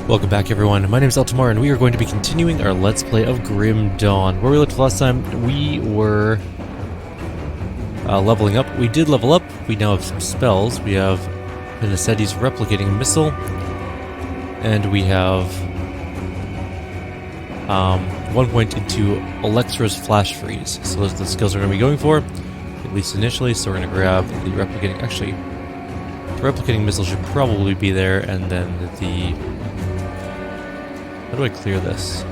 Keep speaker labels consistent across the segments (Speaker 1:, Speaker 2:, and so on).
Speaker 1: Welcome back everyone, my name is Eltimar and we are going to be continuing our Let's Play of Grim Dawn. Where we left last time, we were leveling up. We did level up, we now have some spells. We have Benessetti's Replicating Missile, and we have 1 point into Electra's Flash Freeze. So those are the skills we're going to be going for, at least initially. So we're going to grab the Replicating, actually, the Replicating Missile should probably be there, and then the... How do I clear this?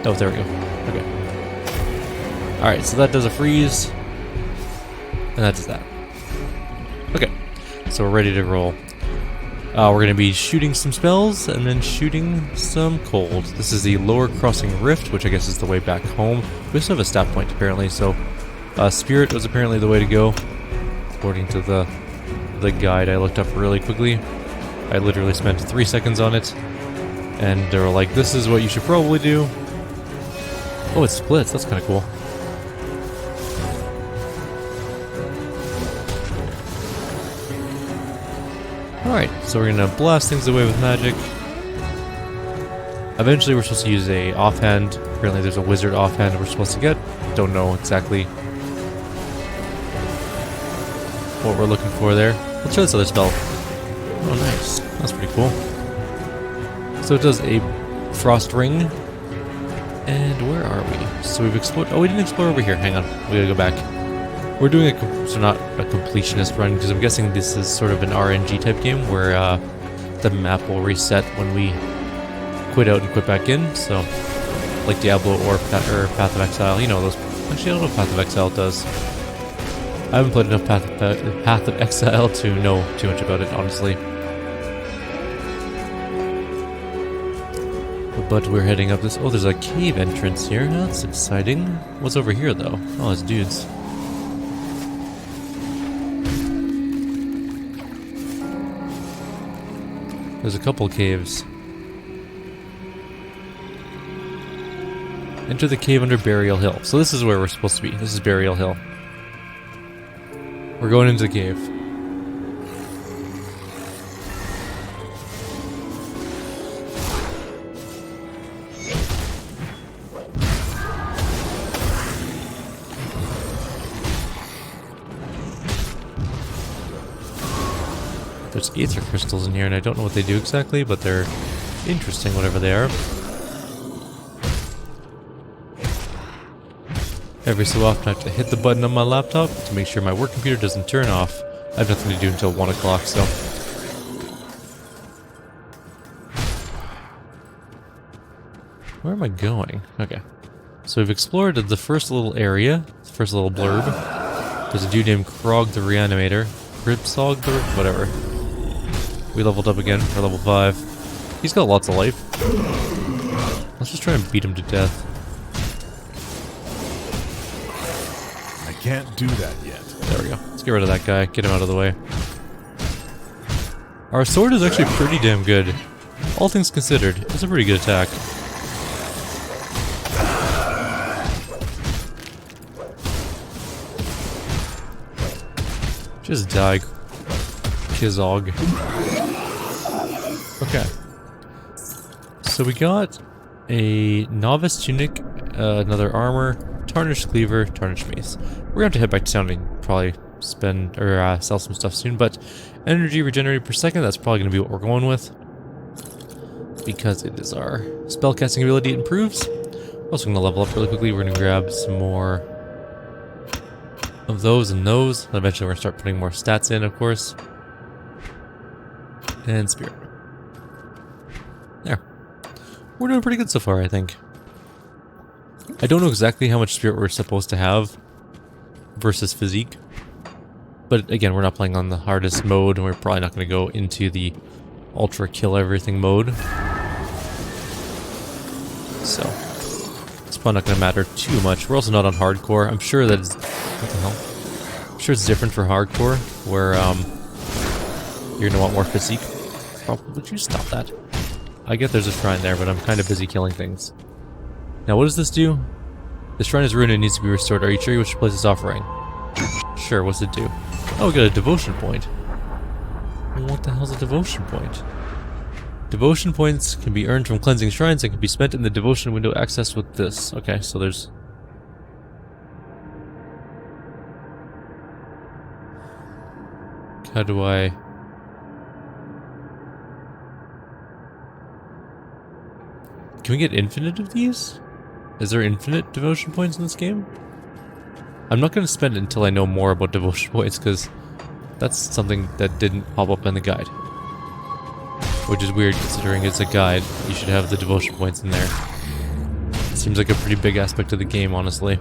Speaker 1: Oh, there we go. Okay. Alright, so that does a freeze. And that does that. Okay. So we're ready to roll. We're going to be shooting some spells and then shooting some cold. This is the Lower Crossing Rift, which I guess is the way back home. We also have a stat point apparently, so Spirit was apparently the way to go, according to the guide I looked up really quickly. I literally spent 3 seconds on it, and they were like, this is what you should probably do. Oh, it splits, that's kind of cool. Alright, so we're gonna blast things away with magic. Eventually we're supposed to use a offhand. Apparently there's a wizard offhand we're supposed to get. Don't know exactly what we're looking for there. Let's try this other spell. Oh, nice. That's pretty cool. So it does a frost ring. And where are we? So we've explored. Oh, we didn't explore over here. Hang on. We gotta go back. We're doing so not a completionist run, because I'm guessing this is sort of an RNG type game where the map will reset when we quit out and quit back in. So, like Diablo or Path of Exile. You know those. Actually, I don't know if Path of Exile does. I haven't played enough Path of Exile to know too much about it, honestly. But we're heading up this... Oh, there's a cave entrance here. That's exciting. What's over here, though? Oh, it's dudes. There's a couple caves. Enter the cave under Burial Hill. So this is where we're supposed to be. This is Burial Hill. We're going into the cave. There's aether crystals in here, and I don't know what they do exactly, but they're interesting, whatever they are. Every so often I have to hit the button on my laptop to make sure my work computer doesn't turn off. I have nothing to do until 1 o'clock, so... Where am I going? Okay. So we've explored the first little area, the first little blurb. There's a dude named Krog the Reanimator. Gripsog the... whatever. We leveled up again for level 5. He's got lots of life. Let's just try and beat him to death.
Speaker 2: Can't do that yet.
Speaker 1: There we go. Let's get rid of that guy. Get him out of the way. Our sword is actually pretty damn good. All things considered, it's a pretty good attack. Just die, Kizog. Okay. So we got a novice tunic, another armor, tarnished cleaver, tarnished mace. We're gonna have to head back to town and probably spend or sell some stuff soon, but energy regenerated per second, that's probably gonna be what we're going with, because it is our spellcasting ability improves. We're also gonna level up really quickly. We're gonna grab some more of those and those, and eventually we're gonna start putting more stats in, of course. And spirit. There. We're doing pretty good so far, I think. I don't know exactly how much spirit we're supposed to have versus physique, but again, we're not playing on the hardest mode, and we're probably not going to go into the ultra kill everything mode, so it's probably not going to matter too much. We're also not on hardcore. I'm sure that it's... what the hell? I'm sure it's different for hardcore, where you're going to want more physique. Would you stop that? I get there's a shrine there, but I'm kind of busy killing things. Now, what does this do? The shrine is ruined and needs to be restored. Are you sure you wish to place this offering? Sure, what's it do? Oh, we got a devotion point. What the hell's a devotion point? Devotion points can be earned from cleansing shrines and can be spent in the devotion window accessed with this. Okay, so there's... How do I... Can we get infinite of these? Is there infinite devotion points in this game? I'm not going to spend it until I know more about devotion points, because that's something that didn't pop up in the guide. Which is weird, considering it's a guide. You should have the devotion points in there. Seems like a pretty big aspect of the game, honestly.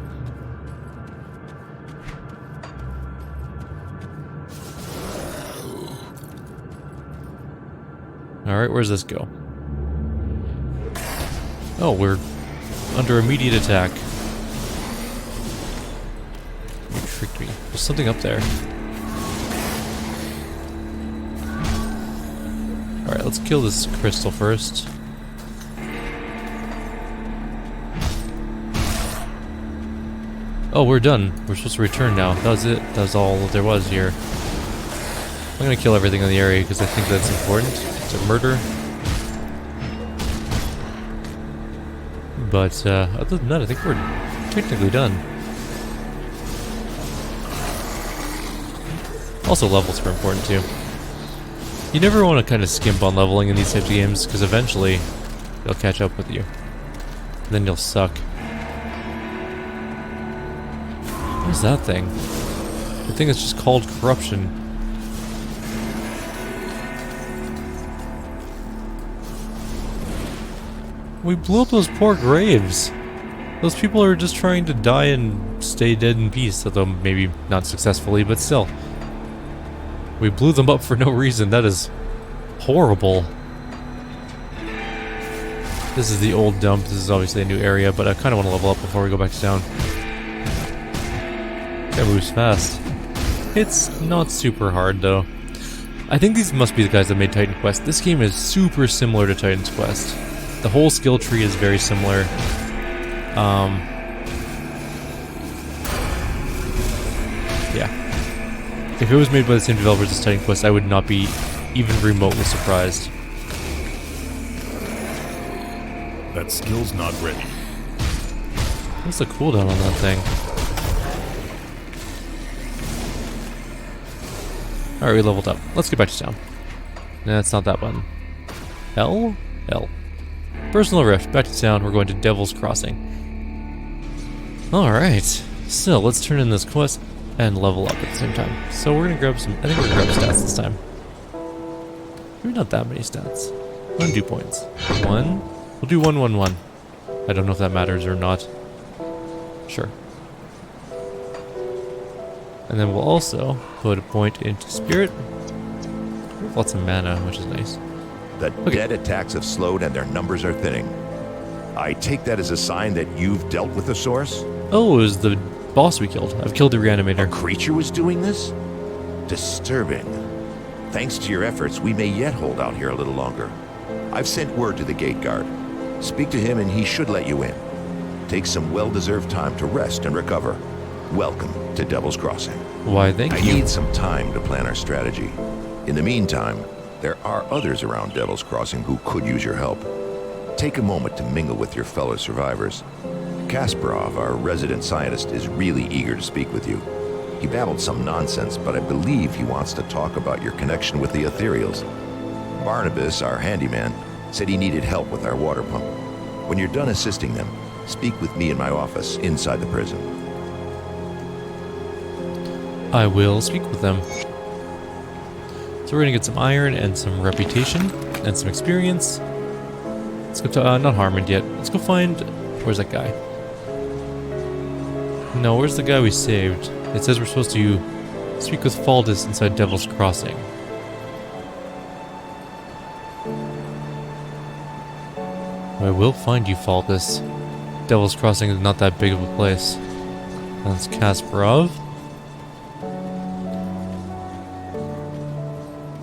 Speaker 1: Alright, where's this go? Oh, we're under immediate attack. You tricked me. There's something up there. Alright, let's kill this crystal first. Oh, we're done. We're supposed to return now. That was it. That was all there was here. I'm gonna kill everything in the area because I think that's important. It's a murder. But other than that, I think we're technically done. Also, levels are important too. You never want to kind of skimp on leveling in these types of games, because eventually they'll catch up with you. And then you'll suck. What is that thing? The thing is just called corruption. We blew up those poor graves. Those people are just trying to die and stay dead in peace, although maybe not successfully, but still. We blew them up for no reason. That is horrible. This is the old dump. This is obviously a new area, but I kind of want to level up before we go back to town. That moves fast. It's not super hard, though. I think these must be the guys that made Titan Quest. This game is super similar to Titan's Quest. The whole skill tree is very similar. Yeah. If it was made by the same developers as Titan Quest, I would not be even remotely surprised.
Speaker 2: That skill's not ready.
Speaker 1: What's the cooldown on that thing? Alright, we leveled up. Let's get back to town. Nah, it's not that button. L? L. Personal rift. Back to town. We're going to Devil's Crossing. Alright. So, let's turn in this quest and level up at the same time. So we're gonna grab some... I think we're gonna grab stats this time. Maybe not that many stats. Undo points. 1. We'll do 1, 1, 1. I don't know if that matters or not. Sure. And then we'll also put a point into Spirit. We have lots of mana, which is nice.
Speaker 3: The dead attacks have slowed and their numbers are thinning. I take that as a sign that you've dealt with the source?
Speaker 1: Oh, it was the boss we killed. I've killed the reanimator.
Speaker 3: A creature was doing this? Disturbing. Thanks to your efforts, we may yet hold out here a little longer. I've sent word to the gate guard. Speak to him and he should let you in. Take some well-deserved time to rest and recover. Welcome to Devil's Crossing.
Speaker 1: Why, thank you.
Speaker 3: I need some time to plan our strategy. In the meantime, there are others around Devil's Crossing who could use your help. Take a moment to mingle with your fellow survivors. Kasparov, our resident scientist, is really eager to speak with you. He babbled some nonsense, but I believe he wants to talk about your connection with the Ethereals. Barnabas, our handyman, said he needed help with our water pump. When you're done assisting them, speak with me in my office inside the prison.
Speaker 1: I will speak with them. So we're gonna get some iron and some reputation and some experience. Let's go to, not Harmond yet. Let's go find, where's that guy? No, where's the guy we saved? It says we're supposed to speak with Faldus inside Devil's Crossing. I will find you, Faldus. Devil's Crossing is not that big of a place. That's Kasparov.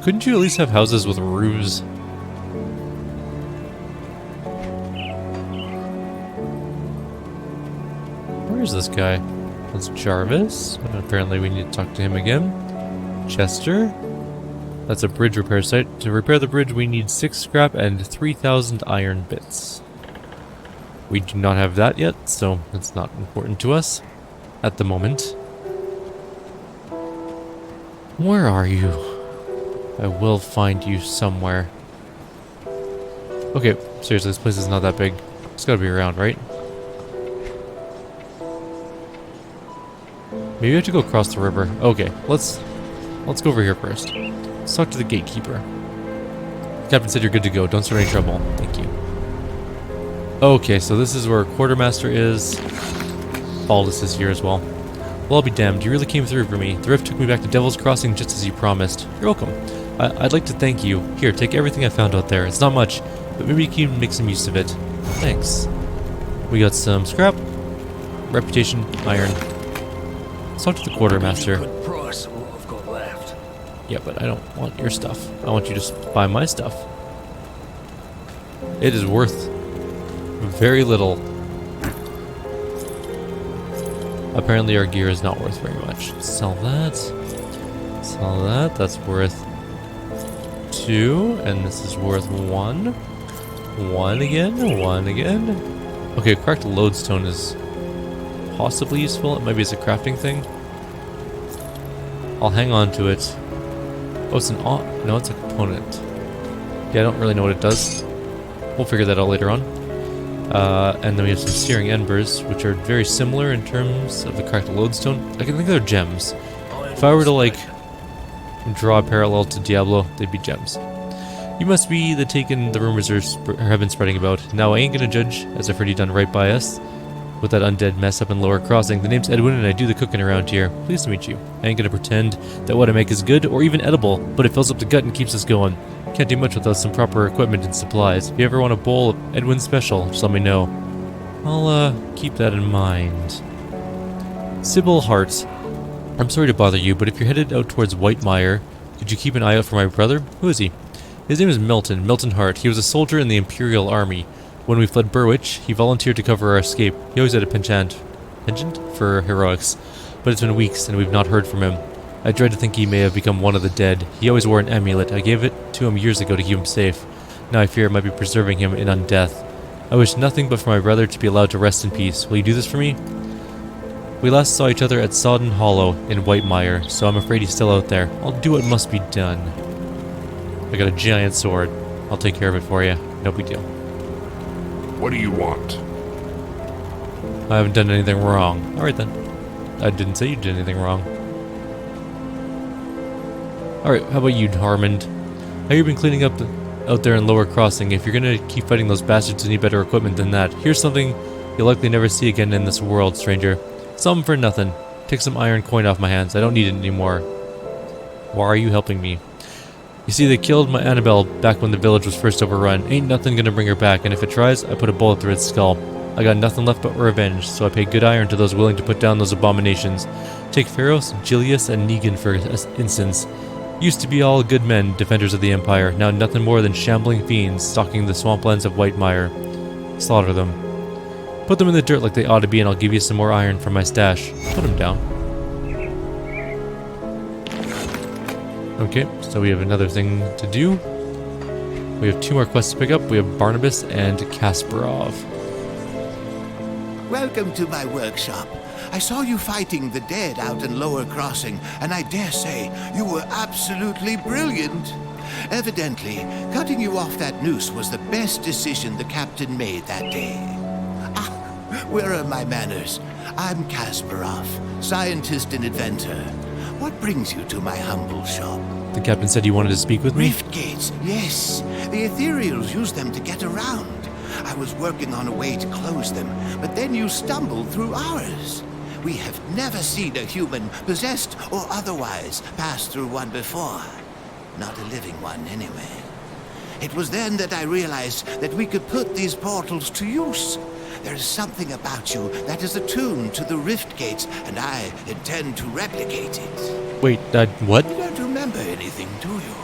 Speaker 1: Couldn't you at least have houses with roofs? Where is this guy? That's Jarvis. Apparently we need to talk to him again. Chester. That's a bridge repair site. To repair the bridge, we need 6 scrap and 3,000 iron bits. We do not have that yet, so it's not important to us at the moment. Where are you? I will find you somewhere. Okay, seriously, this place is not that big. It's gotta be around, right? Maybe I have to go across the river. Okay, let's go over here first. Let's talk to the gatekeeper. The captain said you're good to go. Don't start any trouble. Thank you. Okay, so this is where Quartermaster is. Baldus is here as well. Well, I'll be damned. You really came through for me. The rift took me back to Devil's Crossing just as you promised. You're welcome. I'd like to thank you. Here, take everything I found out there. It's not much, but maybe you can make some use of it. Thanks. We got some scrap, reputation, iron. Let's talk to the Quartermaster.
Speaker 4: Good price of what I've got left.
Speaker 1: Yeah, but I don't want your stuff. I want you to buy my stuff. It is worth very little. Apparently our gear is not worth very much. Sell that. Sell that. That's worth 2. And this is worth 1. 1 again. 1 again. Okay, cracked lodestone is possibly useful. It might be as a crafting thing. I'll hang on to it. Oh, it's an no, it's a component. Yeah, I don't really know what it does. We'll figure that out later on. And then we have some searing embers, which are very similar in terms of the cracked lodestone. I can think they're gems. If I were to, like, draw a parallel to Diablo, they'd be gems. You must be the Taken the rumors have been spreading about. Now, I ain't gonna judge, as I've already done right by us. With that undead mess up in Lower Crossing. The name's Edwin and I do the cooking around here. Pleased to meet you. I ain't gonna pretend that what I make is good or even edible, but it fills up the gut and keeps us going. Can't do much without some proper equipment and supplies. If you ever want a bowl of Edwin Special, just let me know. I'll keep that in mind. Sybil Hart. I'm sorry to bother you, but if you're headed out towards Whitemire, could you keep an eye out for my brother? Who is he? His name is Milton Hart. He was a soldier in the Imperial Army. When we fled Burwich, he volunteered to cover our escape. He always had a penchant for heroics, but it's been weeks and we've not heard from him. I dread to think he may have become one of the dead. He always wore an amulet. I gave it to him years ago to keep him safe. Now I fear it might be preserving him in undeath. I wish nothing but for my brother to be allowed to rest in peace. Will you do this for me? We last saw each other at Sodden Hollow in Whitemire, so I'm afraid he's still out there. I'll do what must be done. I got a giant sword. I'll take care of it for you. No big deal.
Speaker 2: What do you want?
Speaker 1: I haven't done anything wrong. Alright then. I didn't say you did anything wrong. Alright, how about you, Harmond? How you been cleaning up out there in Lower Crossing? If you're gonna keep fighting those bastards, you need better equipment than that. Here's something you'll likely never see again in this world, stranger. Something for nothing. Take some iron coin off my hands. I don't need it anymore. Why are you helping me? You see, they killed my Annabelle back when the village was first overrun. Ain't nothing gonna bring her back, and if it tries, I put a bullet through its skull. I got nothing left but revenge, so I pay good iron to those willing to put down those abominations. Take Pharos, Gilius, and Negan for instance. Used to be all good men, defenders of the Empire, now nothing more than shambling fiends stalking the swamplands of Whitemire. Slaughter them. Put them in the dirt like they ought to be, and I'll give you some more iron from my stash. Put them down. Okay, so we have another thing to do. We have 2 more quests to pick up. We have Barnabas and Kasparov.
Speaker 5: Welcome to my workshop. I saw you fighting the dead out in Lower Crossing, and I dare say you were absolutely brilliant. Evidently, cutting you off that noose was the best decision the captain made that day. Ah, where are my manners? I'm Kasparov, scientist and inventor. What brings you to my humble shop?
Speaker 1: The captain said you wanted to speak with me?
Speaker 5: Rift gates, yes. The ethereals use them to get around. I was working on a way to close them, but then you stumbled through ours. We have never seen a human, possessed or otherwise, pass through one before. Not a living one, anyway. It was then that I realized that we could put these portals to use. There is something about you that is attuned to the rift gates, and I intend to replicate it.
Speaker 1: Wait, what?
Speaker 5: You don't remember anything, do you?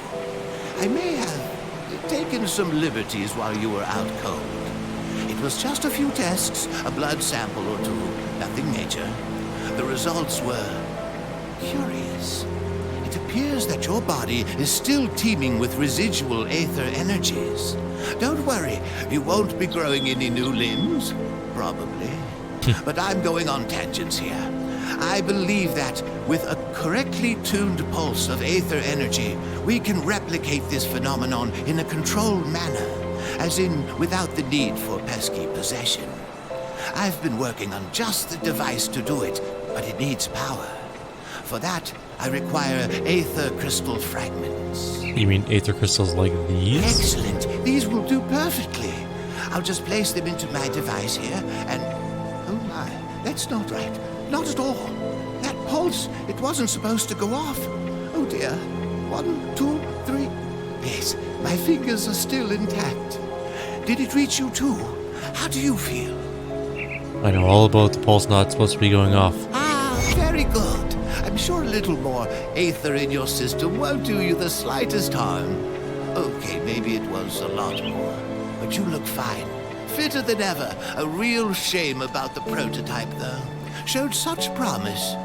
Speaker 5: I may have taken some liberties while you were out cold. It was just a few tests, a blood sample or 2, nothing major. The results were curious. It appears that your body is still teeming with residual aether energies. Don't worry, you won't be growing any new limbs. Probably. But I'm going on tangents here. I believe that with a correctly tuned pulse of aether energy, we can replicate this phenomenon in a controlled manner, as in without the need for pesky possession. I've been working on just the device to do it, but it needs power. For that, I require aether crystal fragments.
Speaker 1: You mean aether crystals like these?
Speaker 5: Excellent. These will do perfectly. I'll just place them into my device here, and... Oh my, that's not right. Not at all. That pulse, it wasn't supposed to go off. Oh dear. 1, 2, 3. Yes, my fingers are still intact. Did it reach you too? How do you feel?
Speaker 1: I know all about the pulse not supposed to be going off.
Speaker 5: Ah, very good. I'm sure a little more aether in your system won't do you the slightest harm. Okay, maybe it was a lot more. But you look fine. Fitter than ever. A real shame about the prototype, though. Showed such promise.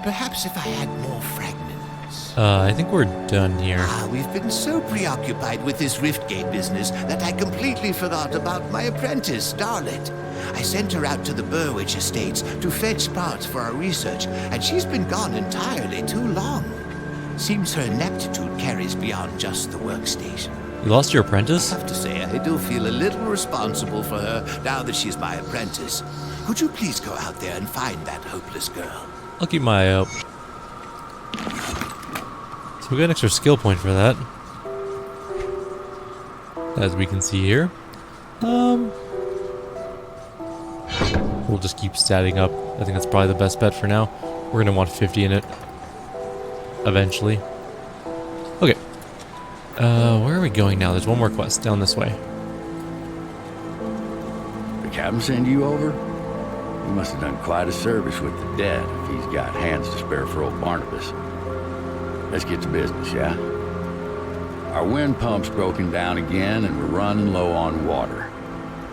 Speaker 5: Perhaps if I had more fragments.
Speaker 1: I think we're done here.
Speaker 5: Ah, we've been so preoccupied with this Riftgate business that I completely forgot about my apprentice, Darlet. I sent her out to the Burwich estates to fetch parts for our research, and she's been gone entirely too long. Seems her ineptitude carries beyond just the workstation.
Speaker 1: You lost your apprentice?
Speaker 5: I have to say, I do feel a little responsible for her now that she's my apprentice. Could you please go out there and find that hopeless girl?
Speaker 1: I'll keep my eye out. So we got an extra skill point for that. As we can see here. We'll just keep statting up. I think that's probably the best bet for now. We're gonna want 50 in it. Eventually. Okay. Where are we going now? There's one more quest down this way.
Speaker 6: The captain send you over? He must have done quite a service with the dead if he's got hands to spare for old Barnabas. Let's get to business, yeah? Our wind pump's broken down again and we're running low on water.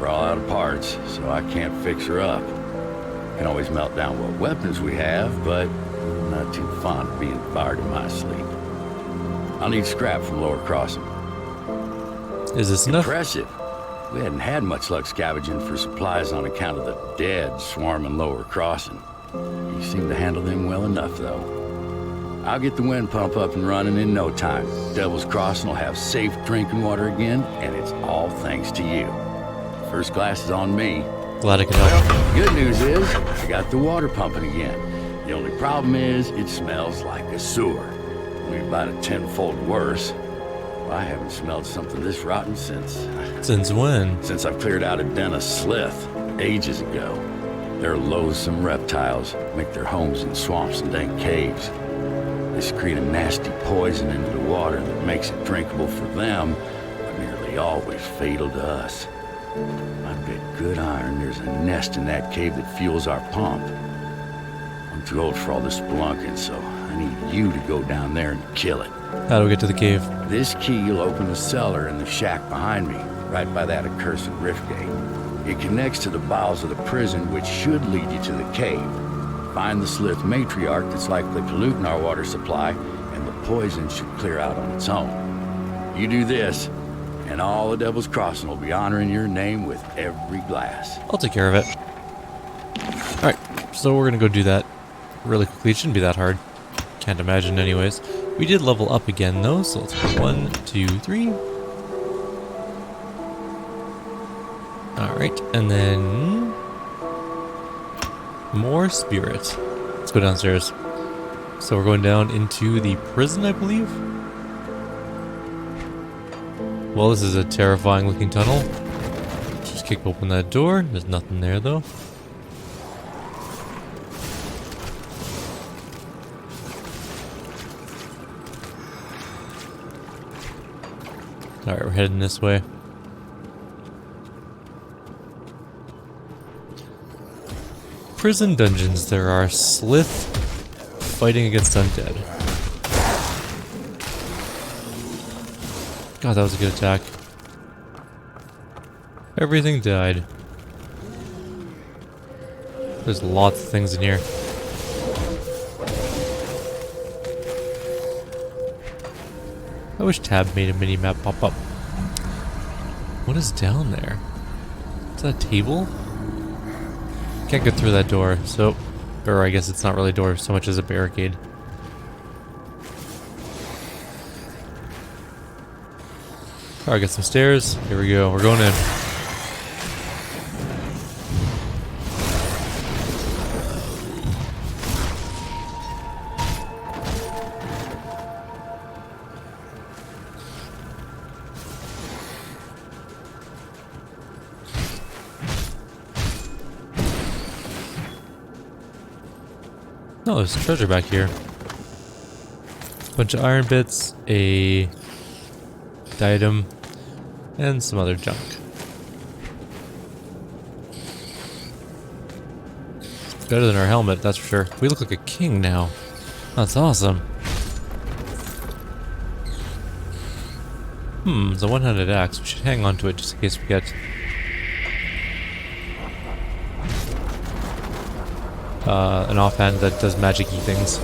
Speaker 6: We're all out of parts, so I can't fix her up. Can always melt down what weapons we have, but I'm not too fond of being fired in my sleep. I'll need scrap from Lower Crossing.
Speaker 1: Is this enough?
Speaker 6: Impressive. We hadn't had much luck scavenging for supplies on account of the dead swarming Lower Crossing. You seem to handle them well enough, though. I'll get the wind pump up and running in no time. Devil's Crossing will have safe drinking water again, and it's all thanks to you. First class is on me.
Speaker 1: Glad I could help.
Speaker 6: Good news is, I got the water pumping again. The only problem is, it smells like a sewer. Only about a tenfold worse. Well, I haven't smelled something this rotten since...
Speaker 1: Since when?
Speaker 6: Since I cleared out a den of slith, ages ago. They're loathsome reptiles, make their homes in swamps and dank caves. They secrete a nasty poison into the water that makes it drinkable for them, but nearly always fatal to us. I bet good iron there's a nest in that cave that fuels our pump. I'm too old for all this spelunking, so I need you to go down there and kill it.
Speaker 1: How do we get to the cave?
Speaker 6: This key will open the cellar in the shack behind me, right by that accursed riftgate. It connects to the bowels of the prison, which should lead you to the cave. Find the slith matriarch that's likely polluting our water supply, and the poison should clear out on its own. You do this, and all the Devil's Crossing will be honoring your name with every glass.
Speaker 1: I'll take care of it. Alright, so we're gonna go do that really quickly. It shouldn't be that hard. Can't imagine anyways. We did level up again though, so let's go 1, 2, 3. Alright, and then... more spirit. Let's go downstairs. So we're going down into the prison, I believe? Well, this is a terrifying looking tunnel. Just kick open that door. There's nothing there though. Alright, we're heading this way. Prison dungeons. There are slith fighting against undead. God, that was a good attack. Everything died. There's lots of things in here. I wish Tab made a mini-map pop up. What is down there? Is that a table? Can't get through that door, so... Or I guess it's not really a door so much as a barricade. Alright, got some stairs. Here we go. We're going in. No, there's treasure back here. Bunch of iron bits, a diadem, and some other junk. It's better than our helmet, that's for sure. We look like a king now. That's awesome. It's a one-handed axe. We should hang on to it just in case we get an offhand that does magic-y things.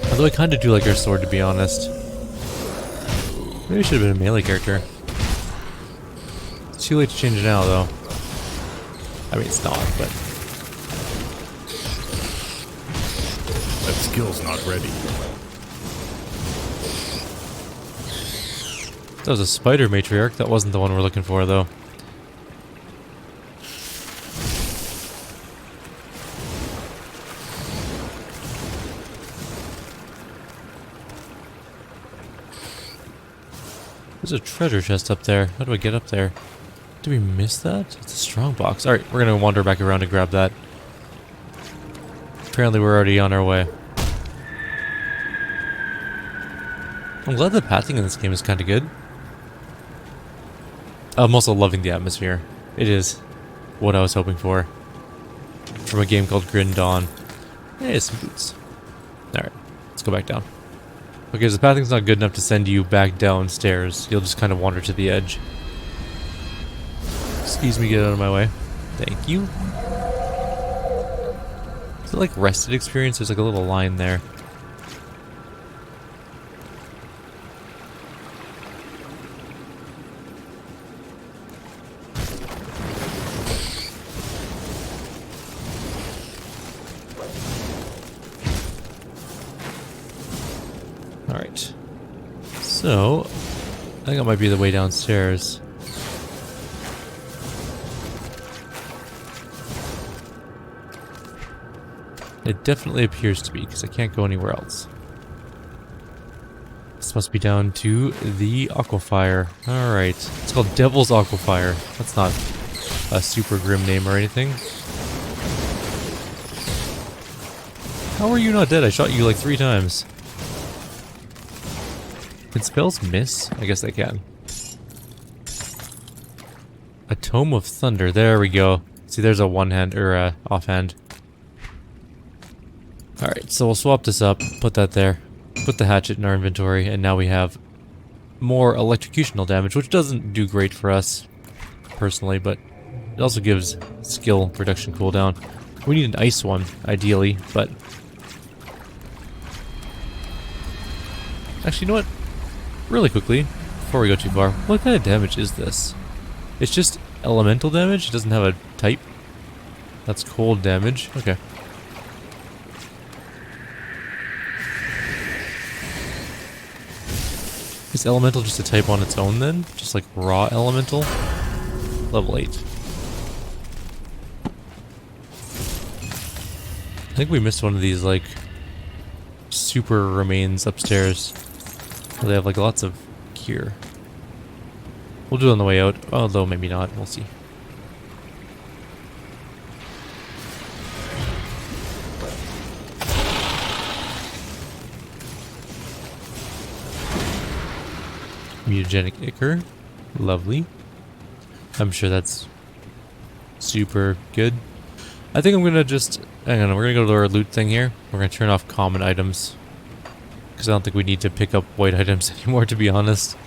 Speaker 1: Although I kind of do like our sword, to be honest. Maybe it should have been a melee character. It's too late to change it now, though. I mean, it's not, but...
Speaker 2: That skill's not ready.
Speaker 1: That was a spider matriarch. That wasn't the one we're looking for, though. There's a treasure chest up there. How do I get up there? Did we miss that? It's a strong box. Alright, we're gonna wander back around and grab that. Apparently we're already on our way. I'm glad the pathing in this game is kind of good. I'm also loving the atmosphere. It is what I was hoping for. From a game called Grim Dawn. Hey, some boots. Alright, let's go back down. Okay, so the pathing's not good enough to send you back downstairs. You'll just kind of wander to the edge. Excuse me, get out of my way. Thank you. Is it like rested experience? There's like a little line there. Alright. So, I think that might be the way downstairs. It definitely appears to be, because I can't go anywhere else. This must be down to the Aquafire. Alright. It's called Devil's Aquafire. That's not a super grim name or anything. How are you not dead? I shot you like 3 times. Can spells miss? I guess they can. A Tome of Thunder. There we go. See, there's a one-hand, or a offhand. Alright, so we'll swap this up, put that there, put the hatchet in our inventory, and now we have more electrocutional damage, which doesn't do great for us, personally, but it also gives skill reduction cooldown. We need an ice one, ideally, but... Actually, you know what? Really quickly, before we go too far, what kind of damage is this? It's just elemental damage? It doesn't have a type? That's cold damage. Okay. Is elemental just a type on its own then? Just like raw elemental? Level 8. I think we missed one of these like super remains upstairs. They have like lots of gear. We'll do it on the way out, although maybe not, we'll see. Mutagenic Ichor. Lovely. I'm sure that's super good. I think I'm gonna just... Hang on, we're gonna go to our loot thing here. We're gonna turn off common items. Because I don't think we need to pick up white items anymore, to be honest.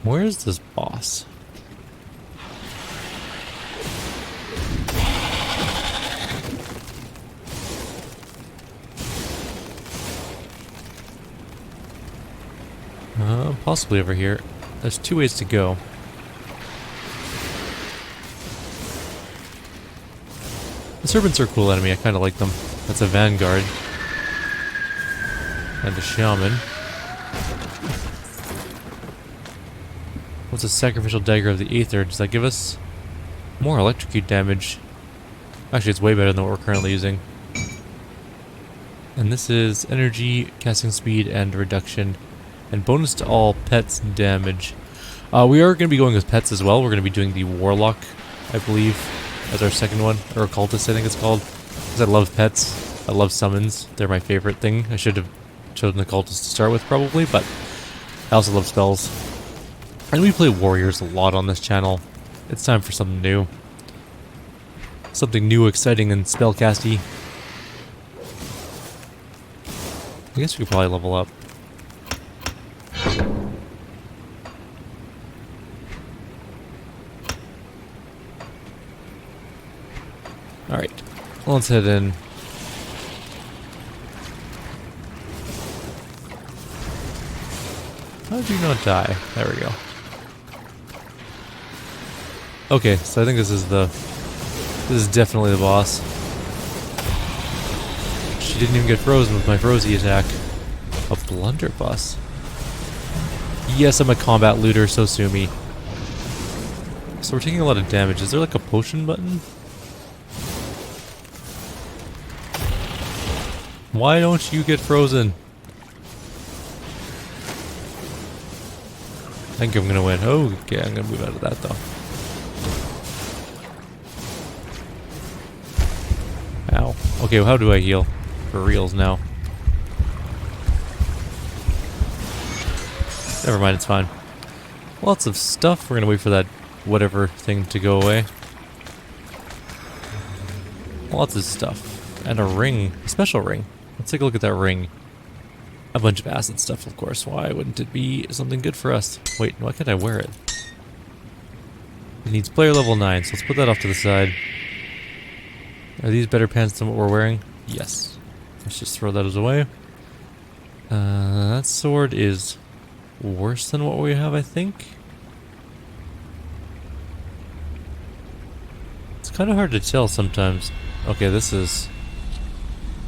Speaker 1: Where is this boss? Possibly over here. There's 2 ways to go. The serpents are a cool enemy. I kind of like them. That's a vanguard. And a shaman. What's a sacrificial dagger of the Aether? Does that give us more electrocute damage? Actually, it's way better than what we're currently using. And this is energy, casting speed, and reduction. And bonus to all pets damage. We are going to be going with pets as well. We're going to be doing the Warlock, I believe, as our second one. Or Occultist, I think it's called. Because I love pets. I love summons. They're my favorite thing. I should have chosen Occultist to start with, probably. But I also love spells. And we play warriors a lot on this channel. It's time for something new. Something new, exciting, and spellcasty. I guess we could probably level up. Alright, let's head in. How did you not die? There we go. Okay, so I think this is definitely the boss. She didn't even get frozen with my Frozy attack. A blunderbuss. Yes, I'm a combat looter, so sue me. So we're taking a lot of damage. Is there like a potion button? Why don't you get frozen? I think I'm gonna win. Oh, okay, I'm gonna move out of that though. Ow. Okay, well, how do I heal? For reals now. Never mind, it's fine. Lots of stuff. We're gonna wait for that whatever thing to go away. Lots of stuff. And a ring. A special ring. Let's take a look at that ring. A bunch of acid stuff, of course. Why wouldn't it be something good for us? Wait, why can't I wear it? It needs player level 9, so let's put that off to the side. Are these better pants than what we're wearing? Yes. Let's just throw those away. That sword is worse than what we have, I think. It's kind of hard to tell sometimes. Okay, this is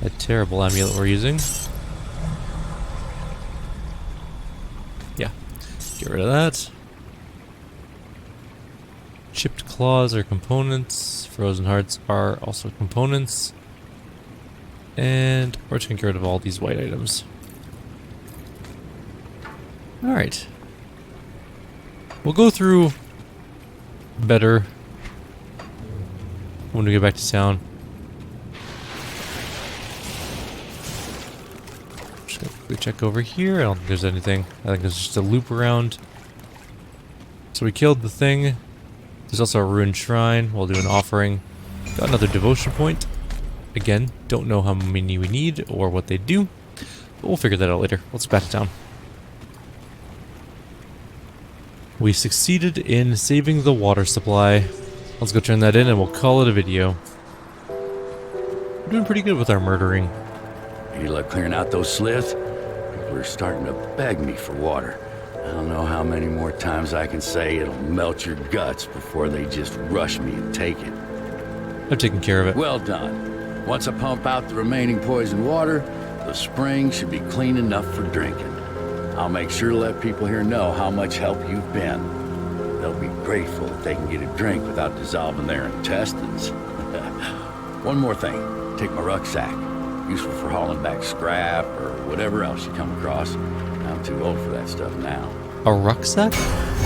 Speaker 1: a terrible amulet we're using. Yeah, get rid of that. Chipped claws are components. Frozen hearts are also components. And we're just gonna get rid of all these white items. Alright. We'll go through better when we get back to town. Just gonna quickly check over here. I don't think there's anything. I think there's just a loop around. So we killed the thing. There's also a ruined shrine. We'll do an offering. Got another devotion point. Again, don't know how many we need or what they do, but we'll figure that out later. Let's get back to town. We succeeded in saving the water supply. Let's go turn that in and we'll call it a video. We're doing pretty good with our murdering.
Speaker 6: Any luck clearing out those sliths? People are starting to beg me for water. I don't know how many more times I can say it'll melt your guts before they just rush me and take it.
Speaker 1: I've taken care of it.
Speaker 6: Well done. Once I pump out the remaining poison water, the spring should be clean enough for drinking. I'll make sure to let people here know how much help you've been. They'll be grateful if they can get a drink without dissolving their intestines. One more thing. Take my rucksack. Useful for hauling back scrap or whatever else you come across. I'm too old for that stuff now.
Speaker 1: A rucksack?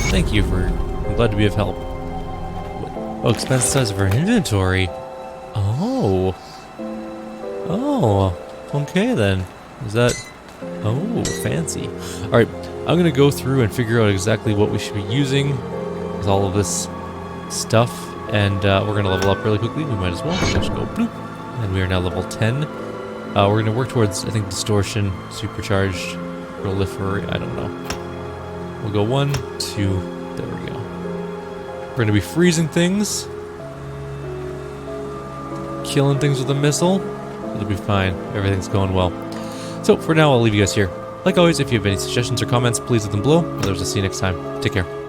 Speaker 1: Thank you for... I'm glad to be of help. Oh, expense size of our inventory. Oh. Oh. Okay then. Is that... Oh, fancy. Alright, I'm gonna go through and figure out exactly what we should be using with all of this stuff. And we're gonna level up really quickly. We might as well. Just go bloop. And we are now level 10. We're gonna work towards, I think, distortion, supercharged, proliferate, I don't know. We'll go 1, 2, there we go. We're gonna be freezing things. Killing things with a missile. It'll be fine. Everything's going well. So for now, I'll leave you guys here. Like always, if you have any suggestions or comments, please leave them below. Others, I'll see you next time. Take care.